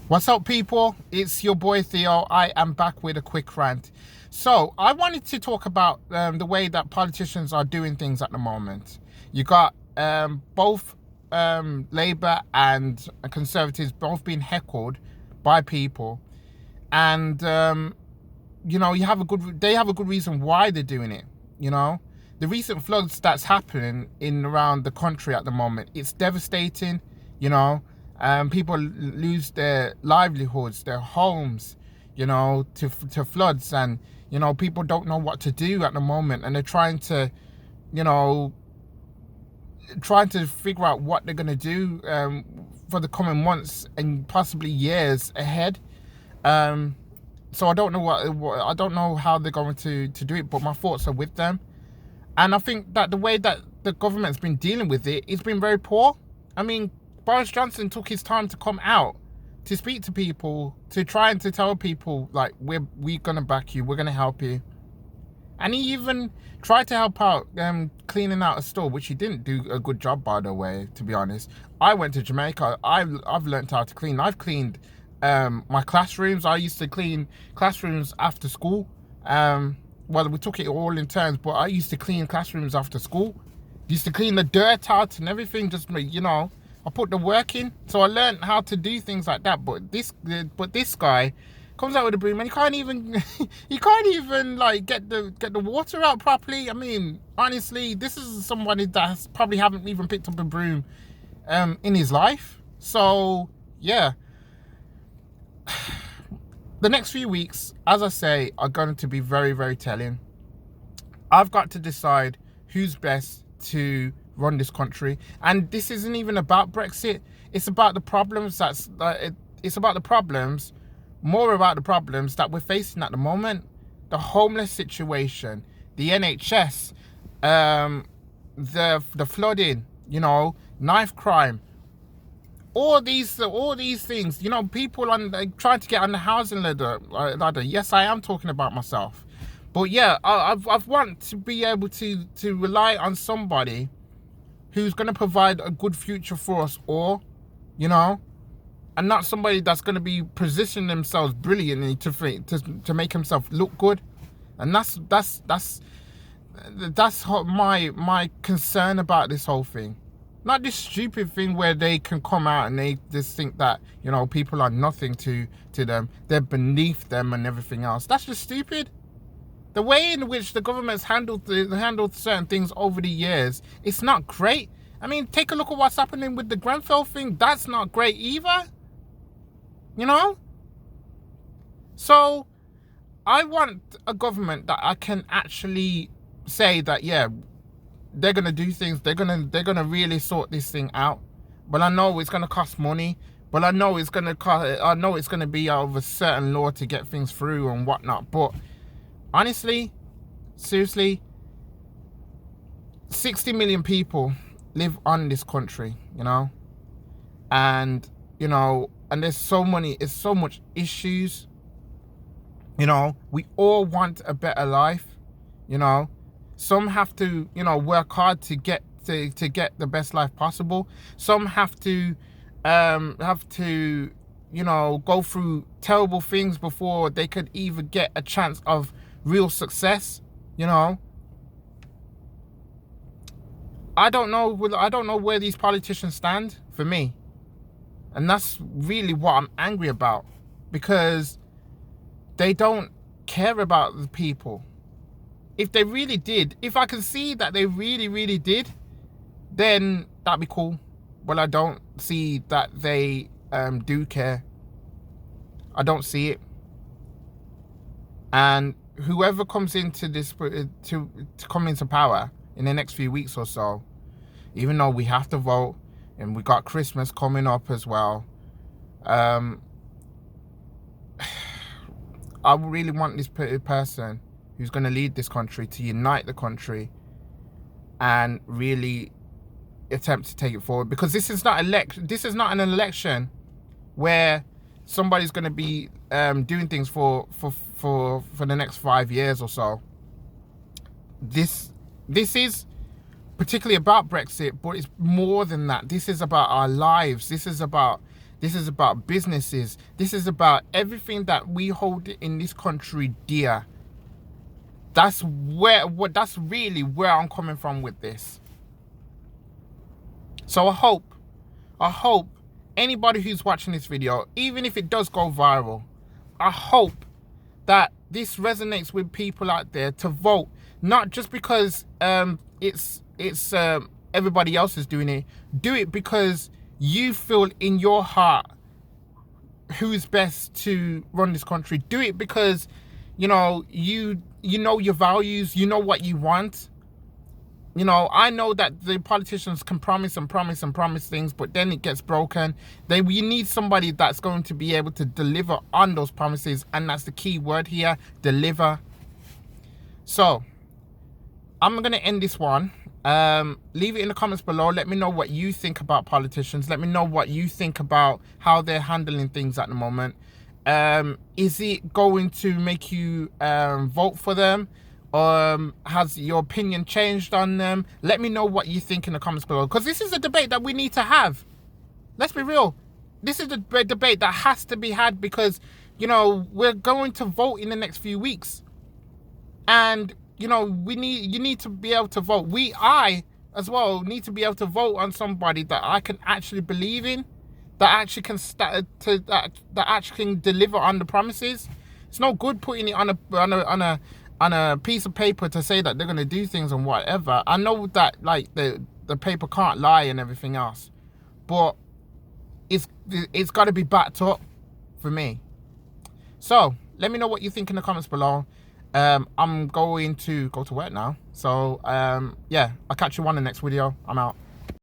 What's up, people? It's your boy Theo. I am back with a quick rant. So, I wanted to talk about the way that politicians are doing things at the moment. You got both Labour and Conservatives both being heckled by people, and they have a good reason why they're doing it. The recent floods that's happening in around the country at the moment, it's devastating. People lose their livelihoods, their homes, to floods, and people don't know what to do at the moment, and they're trying to figure out what they're gonna do for the coming months and possibly years ahead. So I don't know I don't know how they're going to do it, but my thoughts are with them. And I think that the way that the government's been dealing with it's been very poor. I mean, Boris Johnson took his time to come out, to speak to people, to try and to tell people, like, we're gonna back you, we're gonna help you. And he even tried to help out cleaning out a store, which he didn't do a good job, by the way, to be honest. I went to Jamaica. I've learned how to clean. I've cleaned my classrooms. I used to clean classrooms after school. Well, we took it all in turns, but I used to clean classrooms after school. Used to clean the dirt out and everything, I put the work in, so I learned how to do things like that. But this guy comes out with a broom and he can't even like get the water out properly. I mean, honestly, this is somebody that probably haven't even picked up a broom in his life. So yeah, the next few weeks, as I say, are going to be very, very telling. I've got to decide who's best to run this country, and this isn't even about Brexit. It's about the problems more about the problems that we're facing at the moment. The homeless situation, the NHS, the flooding, knife crime, all these things. People trying to get on the housing ladder. Yes, I am talking about myself, but yeah, I've want to be able to rely on somebody who's going to provide a good future for us all, and not somebody that's going to be positioning themselves brilliantly to make himself look good. And that's my concern about this whole thing. Not this stupid thing where they can come out and they just think that people are nothing to them, they're beneath them and everything else. That's just stupid. The way in which the government's handled certain things over the years, it's not great. I mean, take a look at what's happening with the Grenfell thing. That's not great either. So I want a government that I can actually say that, yeah, they're gonna do things. They're gonna really sort this thing out. But I know it's gonna cost money. But I know it's gonna be out of a certain law to get things through and whatnot. But honestly, seriously, 60 million people live on this country, and there's so much issues. We all want a better life. Some have to work hard to get the best life possible. Some have to go through terrible things before they could even get a chance of real success. I don't know where these politicians stand for me. And that's really what I'm angry about, because they don't care about the people. If they really did, if I can see that they really, really did, then that'd be cool. But I don't see that they do care. I don't see it. And whoever comes into this to come into power in the next few weeks or so, even though we have to vote and we got Christmas coming up as well, I really want this person who's going to lead this country to unite the country and really attempt to take it forward. Because this is not an election where somebody's going to be doing things for the next 5 years or so. This is particularly about Brexit, but it's more than that. This is about our lives. This is about This is about businesses. This is about everything that we hold in this country dear. That's really where I'm coming from with this. So I hope anybody who's watching this video, even if it does go viral, I hope that this resonates with people out there to vote, not just because it's everybody else is doing it. Do it because you feel in your heart who's best to run this country. Do it because you know your values, you know what you want. You know, I know that the politicians can promise and promise and promise things, but then it gets broken. Then you need somebody that's going to be able to deliver on those promises, and that's the key word here, deliver. So I'm going to end this one. Leave it in the comments below. Let me know what you think about politicians. Let me know what you think about how they're handling things at the moment. Is it going to make you vote for them? Has your opinion changed on them? Let me know what you think in the comments below, because this is a debate that we need to have. Let's be real. This is a debate that has to be had, because you know we're going to vote in the next few weeks, and you know you need to be able to vote. I as well need to be able to vote on somebody that I can actually believe in, that actually can that actually can deliver on the promises. It's no good putting it on a piece of paper to say that they're going to do things and whatever. I know that like the paper can't lie and everything else, but it's got to be backed up for me. So let me know what you think in the comments below. I'm going to go to work now, so yeah, I'll catch you on the next video. I'm out.